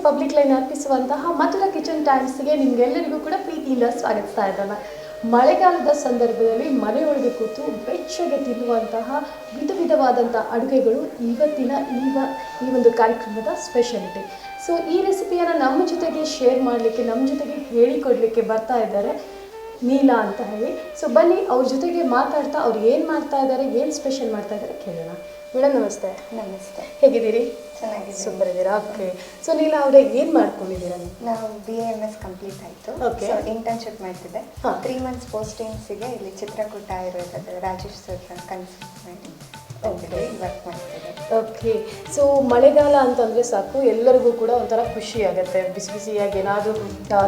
Public line ಅರ್ಪಿಸುವಂತಹ ಮಧುರ kitchen ಟೈಮ್ಸ್ಗೆ ನಿಮಗೆಲ್ಲರಿಗೂ ಕೂಡ ಪ್ರೀತಿಯಿಂದ ಸ್ವಾಗತಿಸ್ತಾ ಇದ್ದಾನೆ. ಮಳೆಗಾಲದ ಸಂದರ್ಭದಲ್ಲಿ ಮನೆಯೊಳಗೆ ಕೂತು ಬೆಚ್ಚಗೆ ತಿನ್ನುವಂತಹ ವಿಧವಾದಂಥ ಅಡುಗೆಗಳು ಇವತ್ತಿನ ಈ ಒಂದು ಕಾರ್ಯಕ್ರಮದ ಸ್ಪೆಷಾಲಿಟಿ. ಸೊ ಈ ರೆಸಿಪಿಯನ್ನು ನಮ್ಮ ಜೊತೆಗೆ ಶೇರ್ ಮಾಡಲಿಕ್ಕೆ, ನಮ್ಮ ಜೊತೆಗೆ ಹೇಳಿಕೊಡ್ಲಿಕ್ಕೆ ಬರ್ತಾ ಇದ್ದಾರೆ ನೀಲಾ ಅಂತ ಹೇಳಿ. ಸೊ ಬನ್ನಿ ಅವ್ರ ಜೊತೆಗೆ ಮಾತಾಡ್ತಾ ಅವ್ರು ಏನು ಮಾಡ್ತಾ ಇದ್ದಾರೆ, ಏನು ಸ್ಪೆಷಲ್ ಮಾಡ್ತಾ ಇದ್ದಾರೆ ಕೇಳೋಣ. ಮೇಡಮ್ ನಮಸ್ತೆ. ನಮಸ್ತೆ. ಹೇಗಿದ್ದೀರಿ? ಚೆನ್ನಾಗಿದೆ. ಸೂಪರ್ ಇದ್ದೀರಾ? ಓಕೆ. ಸೊ ನೀಲಾ ಅವರೇ ಏನು ಮಾಡ್ಕೊಂಡಿದ್ದೀರಾ? ನಾವು BAMS ಕಂಪ್ಲೀಟ್ ಆಯಿತು. ಸೊ ಇಂಟರ್ನ್ಶಿಪ್ ಮಾಡ್ತಿದ್ದೆ. 3 months ಪೋಸ್ಟಿಂಗ್ಸಿಗೆ ಇಲ್ಲಿ ಚಿತ್ರಕೂಟ ಇರೋದು ರಾಜೇಶ್ ಸರ್ ಕನ್ಸಲ್ಟ್ ಮಾಡಿ ವರ್ಕ್ ಮಾಡ್ತಿದ್ದೆ. ಓಕೆ. ಸೊ ಮಳೆಗಾಲ ಅಂತಂದರೆ ಸಾಕು ಎಲ್ಲರಿಗೂ ಕೂಡ ಒಂಥರ ಖುಷಿ ಆಗುತ್ತೆ, ಬಿಸಿ ಬಿಸಿಯಾಗಿ ಏನಾದರೂ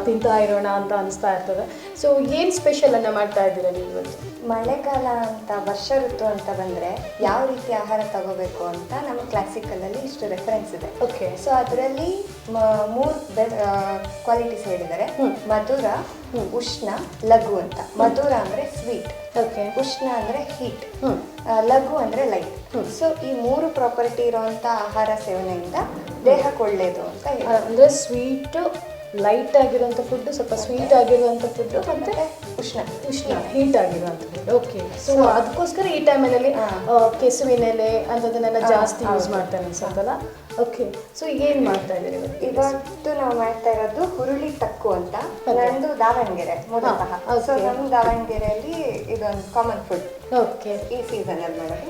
ತಿಂತಾ ಇರೋಣ ಅಂತ ಅನಿಸ್ತಾ ಇರ್ತದೆ. ಸೊ ಏನು ಸ್ಪೆಷಲನ್ನು ಮಾಡ್ತಾ ಇದ್ದೀರಾ ನೀವು? ಮಳೆಗಾಲ ಅಂತ, ವರ್ಷ ಋತು ಅಂತ ಬಂದರೆ ಯಾವ ರೀತಿ ಆಹಾರ ತಗೋಬೇಕು ಅಂತ ನಮ್ಮ ಕ್ಲಾಸಿಕಲಲ್ಲಿ ಇಷ್ಟು ರೆಫರೆನ್ಸ್ ಇದೆ. ಓಕೆ. ಸೊ ಅದರಲ್ಲಿ 3 ಕ್ವಾಲಿಟೀಸ್ ಹೇಳಿದ್ದಾರೆ: ಮಧುರ, ಉಷ್ಣ, ಲಘು ಅಂತ. ಮಧುರ ಅಂದರೆ ಸ್ವೀಟ್, ಓಕೆ. ಉಷ್ಣ ಅಂದರೆ ಹೀಟ್, ಲಘು ಅಂದರೆ ಲೈಟ್. ಸೊ ಈ 3 ಪ್ರಾಪರ್ಟಿ ಇರುವಂಥ ಆಹಾರ ಸೇವನೆಯಿಂದ ದೇಹಕ್ಕೆ ಒಳ್ಳೆಯದು ಅಂತ ಹೇಳಿ. ಅಂದರೆ ಸ್ವೀಟು, ಲೈಟ್ ಆಗಿರುವಂಥ ಫುಡ್ಡು, ಸ್ವಲ್ಪ ಸ್ವೀಟ್ ಆಗಿರುವಂಥ ಫುಡ್ಡು, ಮತ್ತು ಉಷ್ಣ ಹೀಟ್ ಆಗಿರುವಂಥ ಫುಡ್. ಓಕೆ. ಸೊ ಅದಕ್ಕೋಸ್ಕರ ಈ ಟೈಮಲ್ಲಿ ಕೆಸುವಿನ ಎಲೆ ಅಂಥದನ್ನೆಲ್ಲ ಜಾಸ್ತಿ ಯೂಸ್ ಮಾಡ್ತಾರೆ ಅನ್ಸುತ್ತಲ್ಲ. ಓಕೆ. ಸೊ ಏನು ಮಾಡ್ತಾ ಇದ್ದೀರಿ ಇವತ್ತು? ನಾವು ಮಾಡ್ತಾ ಇರೋದು ಹುರುಳಿ ತಕ್ಕು ಅಂತ. ನಂದು ದಾವಣಗೆರೆ ಮೂಲತಃ. ಸೊ ನಮ್ಮ ದಾವಣಗೆರೆಯಲ್ಲಿ ಇದೊಂದು ಕಾಮನ್ ಫುಡ್. ಓಕೆ. ಈ ಸೀಸನಲ್ಲಿ ಮಾಡೋದು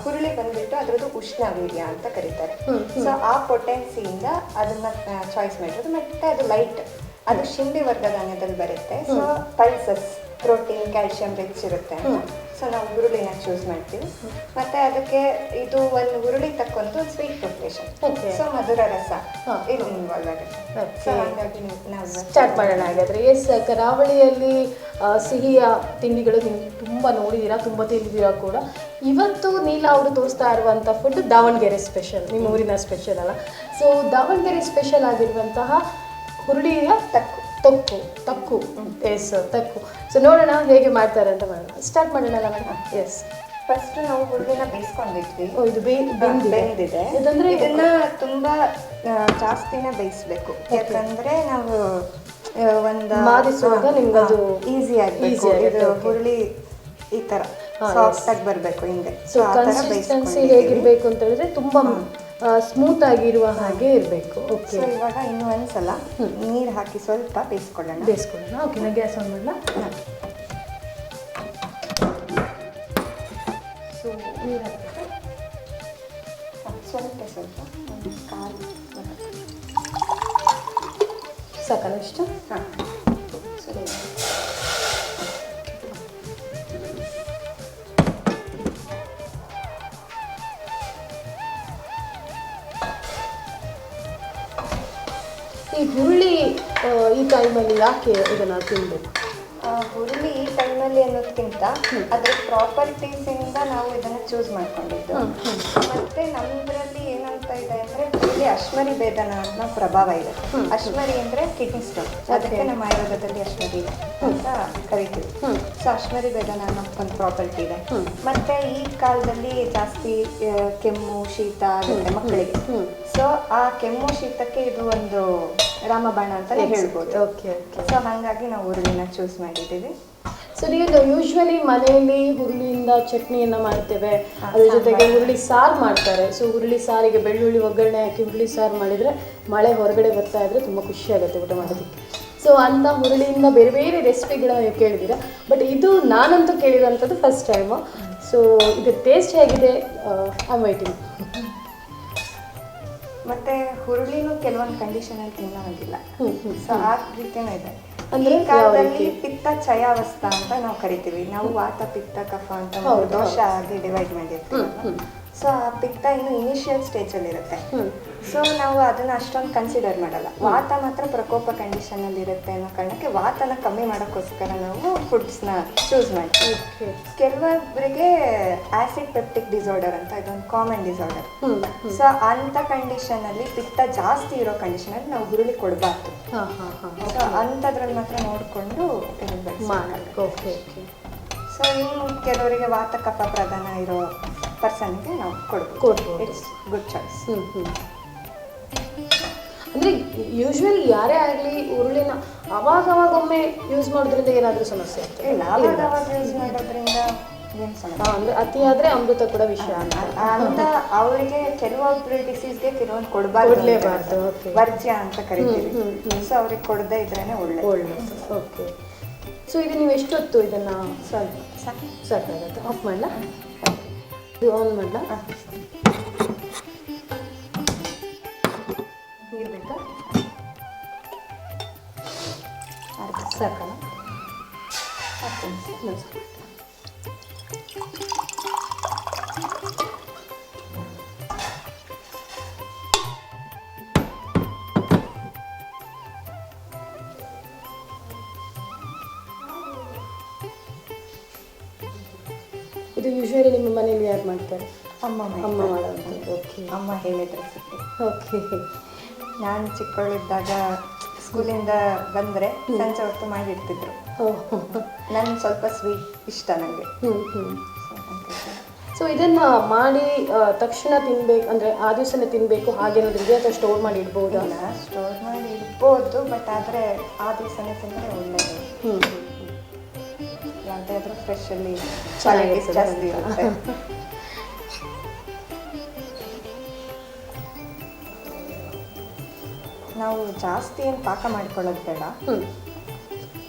ಹುರುಳಿ ಬಂದ್ಬಿಟ್ಟು ಅದ್ರದ್ದು ಉಷ್ಣ ವೀರ್ಯ ಅಂತ ಕರೀತಾರೆ. ಸೊ ಆ ಪೊಟೆನ್ಸಿಯಿಂದ ಅದನ್ನ ಚಾಯ್ಸ್ ಮಾಡಿರೋದು. ಮತ್ತೆ ಅದು ಲೈಟ್, ಅದು ಶಿಂದಿ ವರ್ಗ ಧಾನ್ಯದಲ್ಲಿ ಬರುತ್ತೆ. So pulses, protein, calcium rich ಇರುತ್ತೆ ಅಂತ. ಸೊ ನಾವು ಹುರುಳಿನ ಚೂಸ್ ಮಾಡ್ತೀವಿ. ಮತ್ತೆ ಅದಕ್ಕೆ ಇದು ಒಂದು ಹುರುಳಿ ತಕ್ಕೊಂದು ಸ್ವೀಟ್ ಪ್ರಿಪ್ರೇಷನ್. ಸೊ ಮಧುರ ರಸ ಇದು ಇನ್ವಾಲ್ವ್ ಆಗುತ್ತೆ. ಸೊ ಹಾಗಾಗಿ ನಾವು ಸ್ಟಾರ್ಟ್ ಮಾಡೋಣ ಹಾಗಾದರೆ. ಎಸ್, ಕರಾವಳಿಯಲ್ಲಿ ಸಿಹಿಯ ತಿಂಡಿಗಳು ನೀವು ತುಂಬ ನೋಡಿದ್ದೀರಾ, ತುಂಬ ತಿಂದಿದ್ದೀರಾ ಕೂಡ. ಇವತ್ತು ನೀಲಾ ಅವರು ತೋರಿಸ್ತಾ ಇರುವಂಥ ಫುಡ್ ದಾವಣಗೆರೆ ಸ್ಪೆಷಲ್, ನಿಮ್ಮ ಊರಿನ ಸ್ಪೆಷಲ್ ಅಲ್ಲ. ಸೊ ದಾವಣಗೆರೆ ಸ್ಪೆಷಲ್ ಆಗಿರುವಂತಹ ಹುರುಳಿಯ ತಕ್ಕು. ಎಸ್, ತಕ್ಕು. ಸೊ ನೋಡೋಣ ಹೇಗೆ ಮಾಡ್ತಾರೆ ಅಂತ ಮಾಡೋಣ. ಸ್ಟಾರ್ಟ್ ಮಾಡೋಣ ಅಲ್ಲ ಮೇಡಮ್? ಎಸ್. ಫಸ್ಟ್ ನಾವು ಹುರುಳಿನ ಬೇಯಿಸ್ಕೊಂಡಿದ್ವಿ. ಇದು ಬೆಂದಿದೆ. ಇದನ್ನ ತುಂಬಾ ಜಾಸ್ತಿನ ಬೇಯಿಸ್ಬೇಕು. ಯಾಕಂದ್ರೆ ನಾವು ಒಂದು ಮಾದಿಸುವಾಗ ನಿಮ್ಗೆ ಅದು ಈಸಿ ಆಗಬೇಕು. ಇದು ಹುರುಳಿ ಈ ತರ ಸಾಫ್ಟ್ ಆಗಿ ಬರಬೇಕು ಹಿಂದೆ. ಸೊ ಕನ್ಸಿಸ್ಟೆನ್ಸಿ ಹೇಗಿರಬೇಕು ಅಂತ ಹೇಳಿದ್ರೆ ತುಂಬಾ ಸ್ಮೂತ್ ಆಗಿರುವ ಹಾಗೆ ಇರಬೇಕು. ಓಕೆ. ಸೊ ಇವಾಗ ಇನ್ನೂ ಒಂದ್ಸಲ ನೀರು ಹಾಕಿ ಸ್ವಲ್ಪ ಬೇಯಿಸ್ಕೊಳ್ಳೋಣ. ಓಕೆ. ನಾ ಗ್ಯಾಸ್ ಆನ್ ಮಾಡಲ. ಸೊ ನೀರು ಹಾಕಿ ಸ್ವಲ್ಪ ಕಾಲು ಸಾಕಲ್ಲ ಇಷ್ಟು? ಹಾಂ. ಈ ಹುರುಳಿ ಈ ಟೈಮಲ್ಲಿ ಯಾಕೆ ಇದನ್ನು ತಿನ್ನಬೇಕು? ಹುರುಳಿ ಈ ಟೈಮಲ್ಲಿ ಅನ್ನೋದಕ್ಕಿಂತ ಅದ್ರ ಪ್ರಾಪರ್ಟೀಸಿಂದ ನಾವು ಇದನ್ನು ಚೂಸ್ ಮಾಡ್ಕೊಂಡಿದ್ದು. ಮತ್ತೆ ನಮ್ಮದ್ರಲ್ಲಿ ಏನಂತ ಇದೆ ಅಂದರೆ ಇಲ್ಲಿ ಅಶ್ಮರಿ ಭೇದನ ಅನ್ನೋ ಪ್ರಭಾವ ಇದೆ. ಅಶ್ಮರಿ ಅಂದರೆ ಕಿಡ್ನಿ ಸ್ಟೋನ್, ಅದಕ್ಕೆ ನಮ್ಮ ಆಯುರ್ವೇದದಲ್ಲಿ ಅಶ್ಮರಿ ಇದೆ ಅಂತ ಕರಿತೀವಿ. ಸೊ ಅಶ್ಮರಿ ಭೇದನ ಅನ್ನೋ ಒಂದು ಪ್ರಾಪರ್ಟಿ ಇದೆ. ಮತ್ತೆ ಈ ಕಾಲದಲ್ಲಿ ಜಾಸ್ತಿ ಕೆಮ್ಮು, ಶೀತ ಆಗುತ್ತೆ ಮಕ್ಕಳಿಗೆ. ಸೊ ಆ ಕೆಮ್ಮು, ಶೀತಕ್ಕೆ ಇದು ಒಂದು ರಾಮಬಾಣ ಅಂತಲೇ ಹೇಳ್ಬೋದು. ಓಕೆ. ಸೊ ಹಾಗಾಗಿ ನಾವು ಹುರುಳಿನ ಚೂಸ್ ಮಾಡಿದ್ದೀವಿ. ಸೊ ನೀವು ಯೂಶ್ವಲಿ ಮನೆಯಲ್ಲಿ ಹುರುಳಿಯಿಂದ ಚಟ್ನಿಯನ್ನು ಮಾಡ್ತೇವೆ, ಅದ್ರ ಜೊತೆಗೆ ಹುರುಳಿ ಸಾರು ಮಾಡ್ತಾರೆ. ಸೊ ಹುರುಳಿ ಸಾರಿಗೆ ಬೆಳ್ಳುಳ್ಳಿ ಒಗ್ಗರಣೆ ಹಾಕಿ ಹುರುಳಿ ಸಾರು ಮಾಡಿದರೆ ಮಳೆ ಹೊರಗಡೆ ಬರ್ತಾ ಇದ್ರೆ ತುಂಬ ಖುಷಿ ಆಗುತ್ತೆ ಊಟ ಮಾಡೋದಕ್ಕೆ. ಸೊ ಅಂಥ ಹುರುಳಿಯಿಂದ ಬೇರೆ ಬೇರೆ ರೆಸಿಪಿಗಳನ್ನ ನೀವು ಕೇಳಿದ್ದೀರಾ, ಬಟ್ ಇದು ನಾನಂತೂ ಕೇಳಿರೋಂಥದ್ದು ಫಸ್ಟ್ ಟೈಮು. ಸೊ ಇದು ಟೇಸ್ಟ್ ಹೇಗಿದೆ? I am waiting. ಮತ್ತೆ ಹುರುಳಿನೂ ಕೆಲವೊಂದು ಕಂಡೀಷನಲ್ಲಿ ತಿನ್ನೋಂಗಿಲ್ಲ. ಸೊ ಆ ರೀತಿಯೂ ಇದೆ. ಅಂದ್ರೆ ಕಾಲದಲ್ಲಿ ಪಿತ್ತ ಚಯಾವಸ್ಥಾ ಅಂತ ನಾವು ಕರಿತೀವಿ. ನಾವು ವಾತ, ಪಿತ್ತ, ಕಫ ಅಂತ ದೋಷ ಆಗಿ ಡಿವೈಡ್ ಮಾಡಿರ್ತೀವಿ. ಸೊ ಆ ಪಿತ್ತ ಇನ್ನು ಇನಿಷಿಯಲ್ ಸ್ಟೇಜಲ್ಲಿ ಇರುತ್ತೆ. ಸೊ ನಾವು ಅದನ್ನ ಅಷ್ಟೊಂದು ಕನ್ಸಿಡರ್ ಮಾಡಲ್ಲ. ವಾತ ಮಾತ್ರ ಪ್ರಕೋಪ ಕಂಡೀಷನಲ್ಲಿ ಇರುತ್ತೆ ಅನ್ನೋ ಕಾರಣಕ್ಕೆ ವಾತನ ಕಮ್ಮಿ ಮಾಡೋಕ್ಕೋಸ್ಕರ ನಾವು ಫುಡ್ಸ್ನ ಚೂಸ್ ಮಾಡ್ತೀವಿ. ಕೆಲವೊಬ್ಬರಿಗೆ ಆಸಿಡ್ ಪೆಪ್ಟಿಕ್ ಡಿಸಾರ್ಡರ್ ಅಂತ ಇದೊಂದು ಕಾಮನ್ ಡಿಸಾರ್ಡರ್. ಸೊ ಅಂಥ ಕಂಡೀಷನಲ್ಲಿ ಪಿತ್ತ ಜಾಸ್ತಿ ಇರೋ ಕಂಡೀಷನಲ್ಲಿ ನಾವು ಹುರುಳಿ ಕೊಡಬಾರ್ದು. ಸೊ ಅಂಥದ್ರಲ್ಲಿ ಮಾತ್ರ ನೋಡಿಕೊಂಡು ಓಕೆ. ಸೊ ಇನ್ನು ಕೆಲವರಿಗೆ ವಾತ ಕಫ ಪ್ರಧಾನ ಇರೋ ಪರ್ಸನ್ಗೆ ನಾವು ಕೊಡ್ಬೋದು. It's good choice. ಅಂದರೆ ಯೂಶ್ವಲಿ ಯಾರೇ ಆಗಲಿ ಉರುಳಿನ ಅವಾಗವಾಗೊಮ್ಮೆ ಯೂಸ್ ಮಾಡೋದ್ರಿಂದ ಏನಾದರೂ ಸಮಸ್ಯೆ ಇರ್ತದೆ? ಇಲ್ಲ, ಅವಾಗ ಯೂಸ್ ಮಾಡೋದ್ರಿಂದ ಏನು ಸಮಸ್ಯೆ. ಅಂದರೆ ಅತಿಯಾದರೆ ಅಮೃತ ಕೂಡ ವಿಷ ಅಂತ ಅವರಿಗೆ ಕೆಲವೊಬ್ರು ಡಿಸೀಸ್ಗೆ ಕೆಲವೊಂದು ಕೊಡಬಾರ್ದು, ವರ್ಜ್ಯ ಅಂತ ಕರಿತೀವಿ. ಸೊ ಅವ್ರಿಗೆ ಕೊಡದೇ ಇದ್ರೇನೆ ಒಳ್ಳೆಯದು. ಓಕೆ. ಸೊ ಇದು ನೀವು ಎಷ್ಟೊತ್ತು ಇದನ್ನು ಸ್ವಲ್ಪ ಸಾಕಾಗುತ್ತೆ? ಆಫ್ ಮಾಡಲ, ಇದು ಆನ್ ಮಾಡಲ? ನೀರು ಬೇಕಾ? ಸಾಕಲ್ಲ? ಇದು ಯೂಶ್ವಲಿ ನಿಮ್ಮ ಮನೇಲಿ ಯಾರು ಮಾಡ್ತಾರೆ? ಅಮ್ಮ ಮಾಡೋದು. ಓಕೆ. ಅಮ್ಮ ಹೇಳಿದ ರೆಸಿಪಿ. ಓಕೆ. ನಾನು ಚಿಕ್ಕವಳಿದ್ದಾಗ ಸ್ಕೂಲಿಂದ ಬಂದರೆ ಸಂಜೆ ಹೊತ್ತು ಮಾಡಿಡ್ತಿದ್ರು. ನನಗೆ ಸ್ವಲ್ಪ ಸ್ವೀಟ್ ಇಷ್ಟ ನನಗೆ. ಸೊ ಇದನ್ನು ಮಾಡಿ ತಕ್ಷಣ ತಿನ್ಬೇಕು ಅಂದರೆ ಆ ದಿವಸನೇ ತಿನ್ನಬೇಕು ಹಾಗೇನಾದ್ರು ಇದೆಯಾ ಅಥವಾ ಸ್ಟೋರ್ ಮಾಡಿ ಇಡ್ಬೋದಾ? ಸ್ಟೋರ್ ಮಾಡಿ ಇಡ್ಬೋದು, ಬಟ್ ಆದರೆ ಆ ದಿವಸನೇ ತಿಂದರೆ ಒಳ್ಳೆಯದು. ಯಾವುದೇ ಆದರೂ ಫ್ರೆಶಲ್ಲಿ ಜಾಸ್ತಿ ಇರುತ್ತೆ. ನಾವು ಜಾಸ್ತಿ ಏನು ಪಾಕ ಮಾಡ್ಕೊಳ್ಳೋದು ಬೇಡ.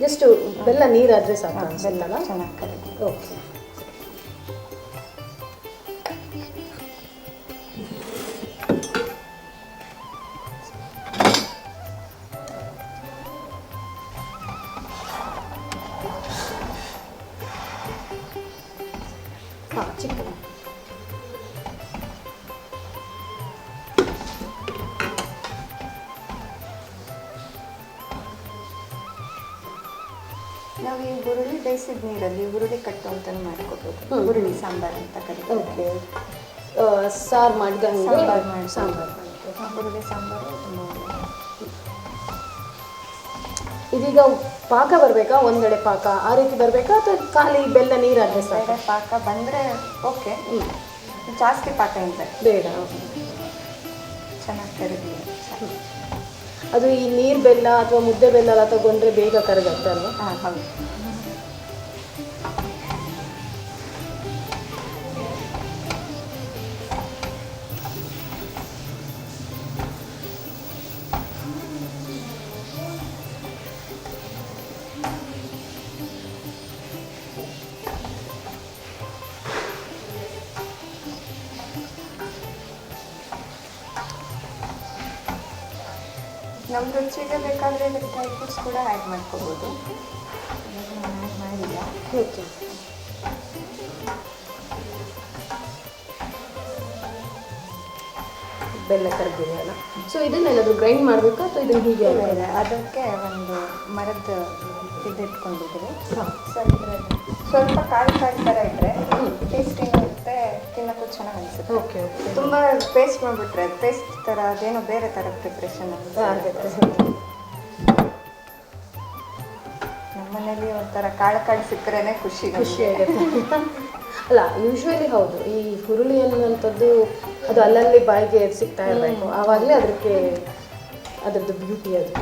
ಜಸ್ಟ್ ಬೆಲ್ಲ ನೀರಾದರೆ ಸಾಕು. ಬೆಲ್ಲ ಚೆನ್ನಾಗಿ ಕರೀತೀವಿ. ಓಕೆ. ಹಾಂ, ಚಿಕನ್ ನಾವು ಈ ಹುರುಳಿ ಬೇಯಿಸಿದ ನೀರಲ್ಲಿ ಹುರುಳಿ ಕಟ್ಟು ಅಂತಲೂ ಮಾಡ್ಕೋಬೋದು. ಹುರುಳಿ ಸಾಂಬಾರು ಅಂತ ಕರಿತೀವಿ. ಓಕೆ. ಸಾರು ಮಾಡಿದಂಗೆ ಸಾಂಬಾರು ಹುರುಳಿ ಸಾಂಬಾರು ತುಂಬ ಇದೀಗ ಪಾಕ ಬರಬೇಕಾ? ಒಂದೆಡೆ ಪಾಕ ಆ ರೀತಿ ಬರಬೇಕಾ ಅಥವಾ ಖಾಲಿ ಬೆಲ್ಲ ನೀರಾದರೆ ಸಾಕು? ಪಾಕ ಬಂದರೆ ಓಕೆ, ಜಾಸ್ತಿ ಪಾಕ ಇಲ್ಲ ಬೇಡ. ಚೆನ್ನಾಗಿ ಕರಿತೀವಿ. ಅದು ಈ ನೀರು ಬೆಲ್ಲ ಅಥವಾ ಮುದ್ದೆ ಬೆಲ್ಲ ಎಲ್ಲ ತಗೊಂಡ್ರೆ ಬೇಗ ಕರಗತ್ತೆ ಅಲ್ವಾ? ಹಾಂ, ಹೌದು. ನಮ್ಮ ರುಚಿಗೆ ಬೇಕಾದರೆ ಡ್ರೈ ಫ್ರೂಟ್ಸ್ ಕೂಡ ಆ್ಯಡ್ ಮಾಡ್ಕೋಬೋದು. ನಾನು ಆ್ಯಡ್ ಮಾಡಿಲ್ಲ. ಓಕೆ. ಬೆಲ್ಲ ಕರಗಿದೆಯಲ್ಲ. ಸೊ ಇದನ್ನೇನಾದರೂ ಗ್ರೈಂಡ್ ಮಾಡಬೇಕಾ ಅಥವಾ ಇದನ್ನು ಹೀಗೆ? ಅದಕ್ಕೆ ಒಂದು ಮರದ ಇಟ್ಕೊಂಡಿದ್ದೀವಿ. ಸ್ವಲ್ಪ ಕಾಳು ಥರ ಇದ್ದರೆ ಟೇಸ್ಟಿಂಗ್ ಇರುತ್ತೆ, ತಿನ್ನೋಕ್ಕೂ ಚೆನ್ನಾಗಿ ಅನಿಸುತ್ತೆ. ಓಕೆ. ತುಂಬ ಪೇಸ್ಟ್ ಮಾಡಿಬಿಟ್ರೆ ಪೇಸ್ಟ್ ಥರ ಅದೇನೋ ಬೇರೆ ಥರ ಪ್ರಿಪ್ರೇಷನ್ ಆಗುತ್ತೆ. ನಮ್ಮ ಮನೇಲಿ ಒಂಥರ ಕಾಳು ಸಿಕ್ಕರೆ ಖುಷಿ ಆಗುತ್ತೆ. ಅಲ್ಲ, ಯೂಶ್ವಲಿ ಹೌದು, ಈ ಹುರುಳಿ ಅನ್ನುವಂಥದ್ದು ಅದು ಅಲ್ಲಲ್ಲಿ ಬಾಯಿಗೆ ಸಿಗ್ತಾ ಇರಬೇಕು, ಆವಾಗಲೇ ಅದಕ್ಕೆ ಅದರದ್ದು ಬ್ಯೂಟಿ ಅದು.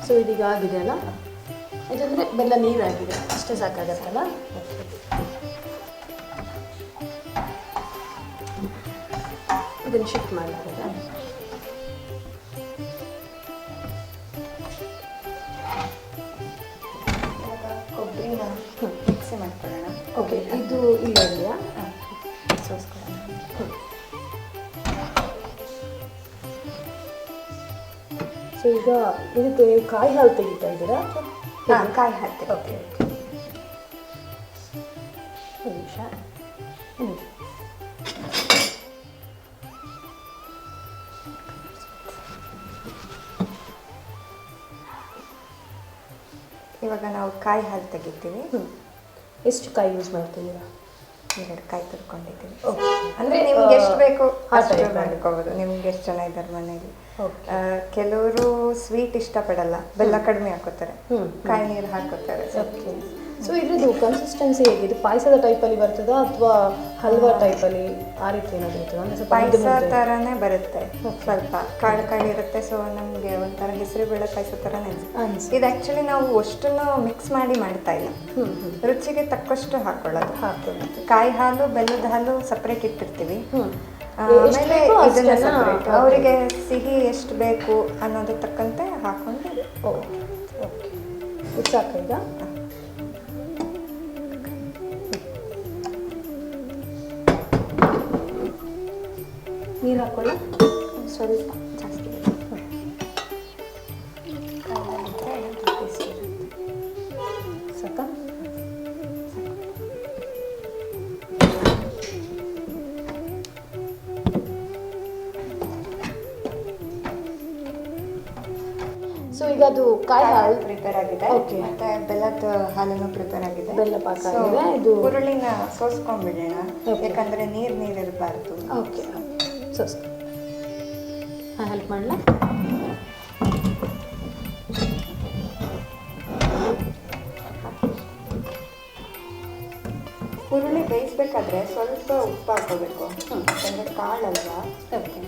ಸೊ ಇದೀಗ ಆಗಿದೆ ಅಲ್ಲ, ಇದಂದರೆ ಬೆಲ್ಲ ನೀರಾಗಿದೆ, ಅಷ್ಟೇ ಸಾಕಾಗತ್ತಲ್ಲ. ಇದನ್ನು ಶಿಫ್ಟ್ ಮಾಡಲಾಗಿದೆ. ಕೊಬ್ಬರಿನ ಮಿಕ್ಸಿ ಮಾಡ್ಕೊಳ್ಳೋಣ. ಓಕೆ, ಇದು ಇಲ್ಲ ಇದೆಯಾ? ಸೋಸ್ಕೊಳ್ಳೋಣ. ಸೊ ಈಗ ಇದಕ್ಕೆ ನೀವು ಕಾಯಿ ಹಾಲು ತೆಗಿತಾ ಇದ್ದೀರಾ? ಹಾಂ, ಕಾಯಿ ಹಾಕ್ತೀವಿ. ಓಕೆ. ಒಂದು ನಿಮಿಷ. ಇವಾಗ ನಾವು ಕಾಯಿ ಹಾಲು ತೆಗಿತೀವಿ. ಎಷ್ಟು ಕಾಯಿ ಯೂಸ್ ಮಾಡ್ತಿದ್ದೀರಾ? 2 ಕಾಯಿ ತುರ್ಕೊಂಡಿದ್ದೀವಿ. ಓಕೆ. ಅಂದರೆ ನಿಮ್ಗೆ ಎಷ್ಟು ಬೇಕು ಆ ಅಷ್ಟು type ಮಾಡ್ಕೋಬೋದು. ನಿಮ್ಗೆ ಎಷ್ಟು ಜನ ಇದ್ದಾರೆ ಮನೇಲಿ. ಓಕೆ. ಕೆಲವರು ಸ್ವೀಟ್ ಇಷ್ಟಪಡಲ್ಲ, ಬೆಲ್ಲ ಕಡಿಮೆ ಹಾಕೋತಾರೆ, ಕಾಯಿ ನೀರು ಹಾಕೋತಾರೆ. ಓಕೆ. ಸೊ ಇದ್ರದ್ದು ಕನ್ಸಿಸ್ಟೆನ್ಸಿ ಹೇಗಿದೆ? ಪಾಯಸದ ಟೈಪಲ್ಲಿ ಬರ್ತದಾ ಅಥವಾ ಹಲ್ವಾ ಟೈಪಲ್ಲಿ ಆ ರೀತಿ ಏನಾದರೂ ಇರ್ತದೆ? ಅಂದರೆ ಸ್ವಲ್ಪ ಪಾಯಸ ಥರನೇ ಬರುತ್ತೆ, ಸ್ವಲ್ಪ ಕಾಳು ಕಾಳು ಇರುತ್ತೆ. ಸೊ ನಮಗೆ ಒಂಥರ ಹೆಸರು ಬೇಳೆ ಪಾಯಸ ಥರನೇ ಅನ್ಸುತ್ತೆ. ಇದು ಆ್ಯಕ್ಚುಲಿ ನಾವು ಅಷ್ಟನ್ನು ಮಿಕ್ಸ್ ಮಾಡಿ ಮಾಡ್ತಾ ಇಲ್ಲ, ರುಚಿಗೆ ತಕ್ಕಷ್ಟು ಹಾಕೊಳ್ಳೋದು. ಕಾಯಿ ಹಾಲು ಬೆಲ್ಲದ ಹಾಲು ಸಪ್ರೇಟ್ ಇಟ್ಟಿರ್ತೀವಿ. ಆಮೇಲೆ ಇದನ್ನ ಸಪ್ರೇಟ್ ಅವರಿಗೆ ಸಿಹಿ ಎಷ್ಟು ಬೇಕು ಅನ್ನೋದು ತಕ್ಕಂತೆ ಹಾಕೊಂಡು. ಓಕೆ. ಇದು ಸಾಕು ಈಗ? ನೀರು ಹಾಕೊಳ್ಳ ಸ್ವಲ್ಪ ಜಾಸ್ತಿ ಸಾಕ? ಸೊ ಈಗ ಅದು ಕಾಯಿ ಹಾಲು ಪ್ರಿಪೇರ್ ಆಗಿದೆ. Okay. ಮತ್ತೆ ಬೆಲ್ಲದ ಹಾಲನ್ನು ಪ್ರಿಪೇರ್ ಆಗಿದೆ. ಬೆಲ್ಲ ಪಾಕ So, ಆಗಿದೆ. ಇದು ಹುರುಳಿನ ಸೋಸ್ಕೊಂಡ್ಬಿಡೋಣ, Okay. ಯಾಕಂದ್ರೆ ನೀರು ಇರಬಾರ್ದು. ಓಕೆ. ಸೊ ಹಾಂ, ಹೆಲ್ಪ್ ಮಾಡಲಾ? ಹುರುಳಿ ಬೇಯಿಸ್ಬೇಕಾದ್ರೆ ಸ್ವಲ್ಪ ಉಪ್ಪು ಹಾಕೋಬೇಕು, ಯಾಕಂದ್ರೆ ಕಾಳಲ್ವಾ. ಓಕೆ.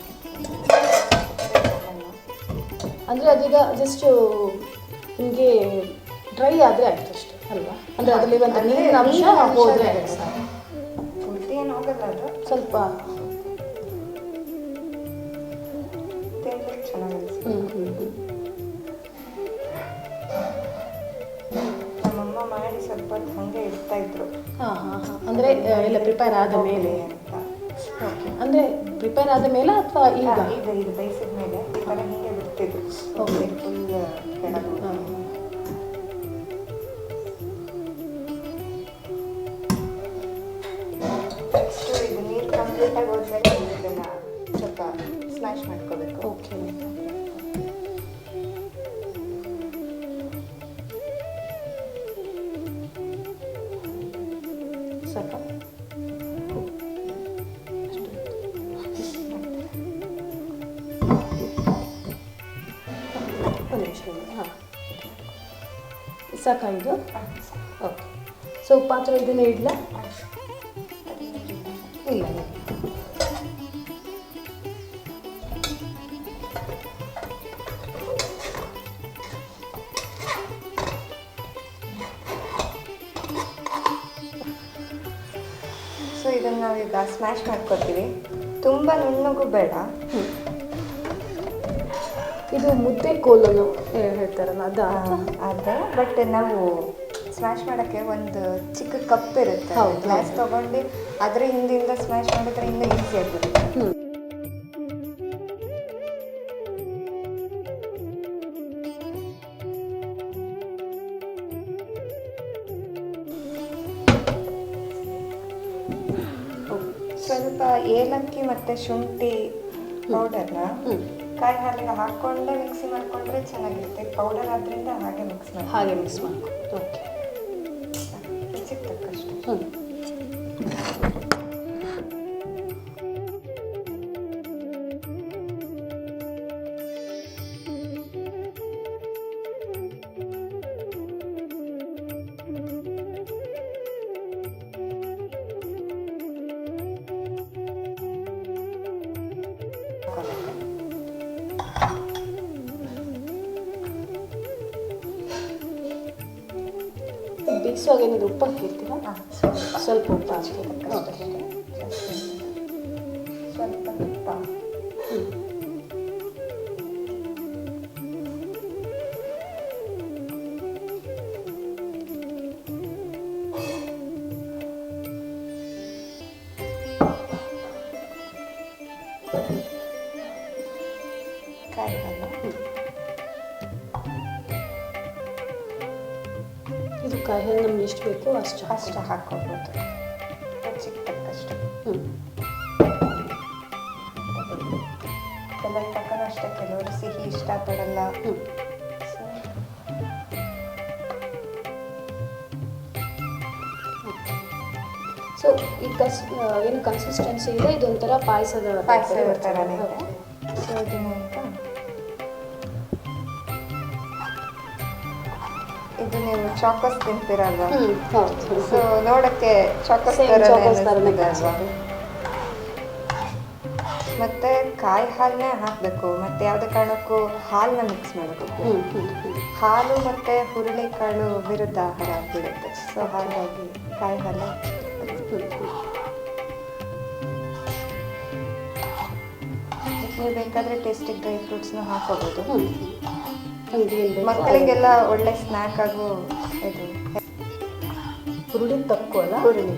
ಅಂದರೆ ಅದೀಗ ಜಸ್ಟ್ ನಿಮಗೆ ಡ್ರೈ ಆದರೆ ಆಯ್ತು ಅಷ್ಟೇ ಅಲ್ವಾ? ಅಂದರೆ ಅದರಲ್ಲಿ ಒಂದು ನೀರಿನ ಅಂಶ ಹೋದರೆ ಪೂರ್ತಿ ಏನು ಹೋಗಲ್ಲ, ಅದು ಸ್ವಲ್ಪ ತಿನ್ಲಿಕ್ಕೆ ಚೆನ್ನಾಗಿರುತ್ತೆ. ನಮ್ಮಮ್ಮ ಮಾಡಿ ಸ್ವಲ್ಪ ಹೊತ್ತು ಹಾಗೆ ಇಡ್ತಾ ಇದ್ರು. ಹಾಂ. ಅಂದರೆ ಎಲ್ಲ ಪ್ರಿಪೇರ್ ಆದ ಮೇಲೆ ಅಂತ. ಓಕೆ. ಅಂದರೆ ಪ್ರಿಪೇರ್ ಆದ ಮೇಲೆ ಅಥವಾ ಈಗ? ಇದು ಬೇಯಿಸಿದ ಮೇಲೆ ಈ ಥರ ಹೀಗೆ ಬಿಡ್ತಿದ್ರು. ಓಕೆ. ಫುಲ್ ಕೆಳಗೆ. ನೆಕ್ಸ್ಟ್ ಇದು ನೀರು ಕಂಪ್ಲೀಟಾಗಿ ಹೋದ್ಮೇಲೆ ಇದನ್ನ ಸ್ವಲ್ಪ ಸ್ಮ್ಯಾಶ್ ಮಾಡ್ಕೋಬೇಕು. ಓಕೆ. ಸಾಕ? ಒಂದು ನಿಮಿಷ. ಹಾಂ, ಸಾಕ ಇದು? ಓಕೆ. ಸೊ ಪಾತ್ರೆ ಇದನ್ನೇ ಇಡಲ? ಇಲ್ಲ. ಸೊ ಇದನ್ನು ನಾವೀಗ ಸ್ಮ್ಯಾಶ್ ಮಾಡ್ಕೊತೀವಿ. ತುಂಬ ನುಣ್ಣಗೂ ಬೇಡ. ಇದು ಮುದ್ದೆ ಕೋಲನ್ನು ಹೇಳ್ತಾರಲ್ಲ ಅದಾ? ಅದೇ, ಬಟ್ ನಾವು ಸ್ಮ್ಯಾಶ್ ಮಾಡೋಕ್ಕೆ ಒಂದು ಚಿಕ್ಕ ಕಪ್ ಇರುತ್ತೆ, ಹೌದು. ಗ್ಲಾಸ್ ತೊಗೊಂಡು ಅದ್ರ ಹಿಂದಿಂದ ಸ್ಮ್ಯಾಶ್ ಮಾಡಿದ್ರೆ ಇನ್ನೂ ಈಸಿ ಆಗ್ಬಿಡುತ್ತೆ. ಸ್ವಲ್ಪ ಏಲಕ್ಕಿ ಮತ್ತು ಶುಂಠಿ ಪೌಡರ್ನ ಕಾಯಿ ಹಾಲಿಗೆ ಹಾಕ್ಕೊಂಡೆ ಮಿಕ್ಸಿ ಮಾಡಿಕೊಂಡ್ರೆ ಚೆನ್ನಾಗಿರುತ್ತೆ. ಪೌಡರ್ ಆದ್ರಿಂದ ಹಾಗೆ ಮಿಕ್ಸ್ ಮಾಡಿ ಮಾಡ್ಕೊಂಡು. ಓಕೆ. ರುಚಿಗೆ ತಕ್ಕಷ್ಟು. ಬೇಯಿಸುವಾಗ ಏನಿದೆ ಉಪ್ಪು ಹಾಕಿರ್ತೀರಾ? ಸ್ವಲ್ಪ ಉಪ್ಪು ಹಾಕ್ತೀರಾ? ಸ್ವಲ್ಪ ತುಪ್ಪ. ಕಾಯಿ ಹಾಲು. ಇದು ಕಾಯಿ ಹಾಲು ನಮ್ಗೆ ಎಷ್ಟು ಬೇಕೋ ಅಷ್ಟು ಹಾಕ್ಕೊಬೋದು, ರುಚಿಗೆ ತಕ್ಕಷ್ಟು. ಬೆಲ್ಲದ ಪಾಕನೂ ಅಷ್ಟೇ, ಕೆಲವರು ಸಿಹಿ ಇಷ್ಟಪಡಲ್ಲ. ಸೊ ಸೊ ಈ ಏನು ಕನ್ಸಿಸ್ಟೆನ್ಸಿ ಇದೆ ಇದೊಂಥರ ಪಾಯಸದ ಥರನೇ ಇದೆ. ಸೊ ಇದು ನೀವು ಚಾಕೋಸ್ ತಿಂತೀರಲ್ವಾ, ಹೌದು. ಸೊ ನೋಡಕ್ಕೆ ಚಾಕೋಸ್ ಥರನೇ ಅಲ್ವಾ. ಮತ್ತೆ ಕಾಯಿ ಹಾಲನ್ನೇ ಹಾಕಬೇಕು, ಮತ್ತೆ ಯಾವುದೇ ಕಾರಣಕ್ಕೂ ಹಾಲನ್ನ ಮಿಕ್ಸ್ ಮಾಡಬೇಕು. ಹಾಲು ಮತ್ತೆ ಹುರುಳಿಕಾಳು ವಿರುದ್ಧ ಆಹಾರ ಆಗ್ಬಿಡುತ್ತೆ. ಸೊ ಹಾಗಾಗಿ ಕಾಯಿ ಹಾಲು ನೀವು ಬೇಕಾದ್ರೆ ಟೇಸ್ಟಿಗೆ ಡ್ರೈ ಫ್ರೂಟ್ಸ್ನ ಹಾಕೋಬಹುದು. ಮಕ್ಕಳಿಗೆಲ್ಲ ಒಳ್ಳೆ ಸ್ನ್ಯಾಕ್ ಆಗು ಇದು ಹುರುಳಿ ತಕ್ಕು ಅಲ್ಲ, ಹುರುಳಿ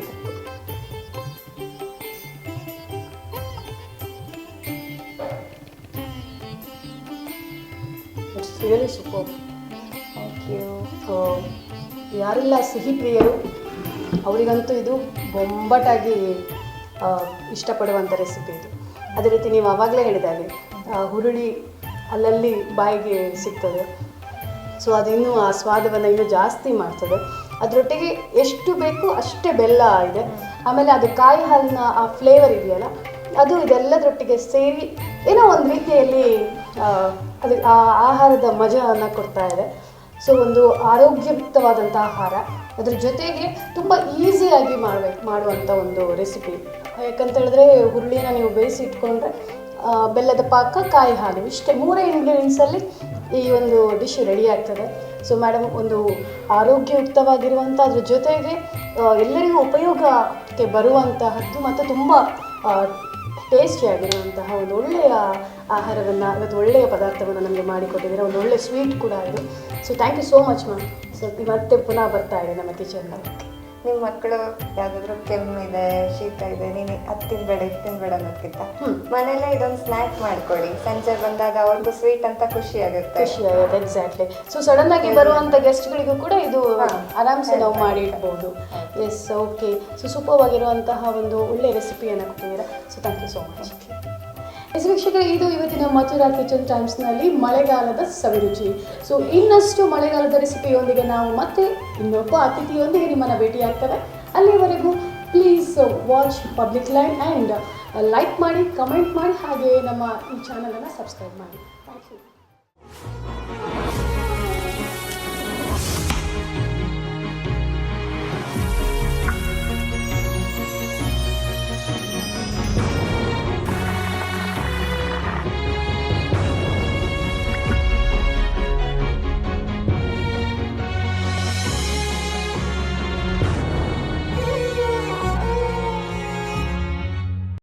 ರಿಯಲಿ ಸೂಪರ್. Thank you. ಯಾರೆಲ್ಲ ಸಿಹಿ ಪ್ರಿಯರು ಅವರಿಗಂತೂ ಇದು ಬೊಂಬಟಾಗಿ ಇಷ್ಟಪಡುವಂಥ ರೆಸಿಪಿ ಇದು. ಅದೇ ರೀತಿ ನೀವು ಆವಾಗಲೇ ಹೇಳಿದಾಗೆ ಹುರುಳಿ ಅಲ್ಲಲ್ಲಿ ಬಾಯಿಗೆ ಸಿಗ್ತದೆ, ಸೊ ಅದಿನ್ನೂ ಆ ಸ್ವಾದವನ್ನು ಇನ್ನೂ ಜಾಸ್ತಿ ಮಾಡ್ತದೆ. ಅದರೊಟ್ಟಿಗೆ ಎಷ್ಟು ಬೇಕು ಅಷ್ಟೇ ಬೆಲ್ಲ ಇದೆ, ಆಮೇಲೆ ಅದು ಕಾಯಿ ಹಾಲಿನ ಆ ಫ್ಲೇವರ್ ಇದೆಯಲ್ಲ ಅದು ಇದೆಲ್ಲದರೊಟ್ಟಿಗೆ ಸೇರಿ ಏನೋ ಒಂದು ರೀತಿಯಲ್ಲಿ ಅದು ಆ ಆಹಾರದ ಮಜವನ್ನು ಕೊಡ್ತಾ ಇದೆ. ಸೊ ಒಂದು ಆರೋಗ್ಯಯುಕ್ತವಾದಂಥ ಆಹಾರ, ಅದ್ರ ಜೊತೆಗೆ ತುಂಬ ಈಸಿಯಾಗಿ ಮಾಡುವಂಥ ಒಂದು ರೆಸಿಪಿ. ಯಾಕಂತ ಹೇಳಿದ್ರೆ ಹುರುಳಿನ ನೀವು ಬೇಯಿಸಿ ಇಟ್ಕೊಂಡ್ರೆ ಬೆಲ್ಲದ ಪಾಕ, ಕಾಯಿ ಹಾಲು, ಇಷ್ಟೇ 3 ಇಂಗ್ರೀಡಿಯೆಂಟ್ಸಲ್ಲಿ ಈ ಒಂದು ಡಿಶ್ ರೆಡಿ ಆಗ್ತದೆ. ಸೊ ಮೇಡಮ್, ಒಂದು ಆರೋಗ್ಯಯುಕ್ತವಾಗಿರುವಂಥ ಅದ್ರ ಜೊತೆಗೆ ಎಲ್ಲರಿಗೂ ಉಪಯೋಗಕ್ಕೆ ಬರುವಂತಹದ್ದು ಮತ್ತು ತುಂಬ ಟೇಸ್ಟಿಯಾಗಿರುವಂತಹ ಒಂದು ಒಳ್ಳೆಯ ಆಹಾರವನ್ನು, ಇವತ್ತು ಒಳ್ಳೆಯ ಪದಾರ್ಥವನ್ನು ನಮಗೆ ಮಾಡಿಕೊಟ್ಟಿದ್ದೀರಾ. ಒಂದು ಒಳ್ಳೆಯ ಸ್ವೀಟ್ ಕೂಡ ಇದು. So thank you so much ma'am. So ಮತ್ತೆ ಪುನಃ ಬರ್ತಾ ಇದೆ ನಮ್ಮ ಕಿಚನ್ನಲ್ಲಿ. ನಿಮ್ಮ ಮಕ್ಕಳು ಯಾವುದಾದ್ರೂ ಕೆಮ್ಮು ಇದೆ, ಶೀತ ಇದೆ, ನೀನು ಅದು ತಿನ್ಬೇಡ ಇದು ತಿನ್ಬೇಡ ಅನ್ನೋದಕ್ಕಿಂತ ಮನೇಲೆ ಇದೊಂದು ಸ್ನ್ಯಾಕ್ ಮಾಡ್ಕೊಳ್ಳಿ. ಸಂಜೆ ಬಂದಾಗ ಅವ್ರಿಗೂ ಸ್ವೀಟ್ ಅಂತ ಖುಷಿ ಆಗುತ್ತೆ. ಎಕ್ಸಾಕ್ಟ್ಲಿ. ಸೊ ಸಡನ್ ಆಗಿ ಬರುವಂಥ ಗೆಸ್ಟ್ಗಳಿಗೂ ಕೂಡ ಇದು ಆರಾಮ್ಸೆ ನಾವು ಮಾಡಿ ಇಡ್ಬೋದು. S, okay. ಸೊ ಸೂಪರ್ ಆಗಿರುವಂತಹ ಒಂದು ಒಳ್ಳೆಯ ರೆಸಿಪಿಯನ್ನು ಕೊಟ್ಟಿದ್ದೀರಾ. So thank you so much. ವೀಕ್ಷಕರೇ, ಇದು ಇವತ್ತಿನ ಮಥುರಾ ಕಿಚನ್ ಟೈಮ್ಸ್ನಲ್ಲಿ ಮಳೆಗಾಲದ ಸವಿರುಚಿ. ಸೊ ಇನ್ನಷ್ಟು ಮಳೆಗಾಲದ ರೆಸಿಪಿಯೊಂದಿಗೆ ನಾವು ಮತ್ತೆ ಇನ್ನೊಬ್ಬ ಅತಿಥಿಯೊಂದಿಗೆ ನಿಮ್ಮನ್ನು ಭೇಟಿಯಾಗ್ತೇವೆ. ಅಲ್ಲಿಯವರೆಗೂ please watch public line and like ಮಾಡಿ, ಕಮೆಂಟ್ ಮಾಡಿ, ಹಾಗೆ ನಮ್ಮ ಈ ಚಾನಲನ್ನು ಸಬ್ಸ್ಕ್ರೈಬ್ ಮಾಡಿ. Thank you.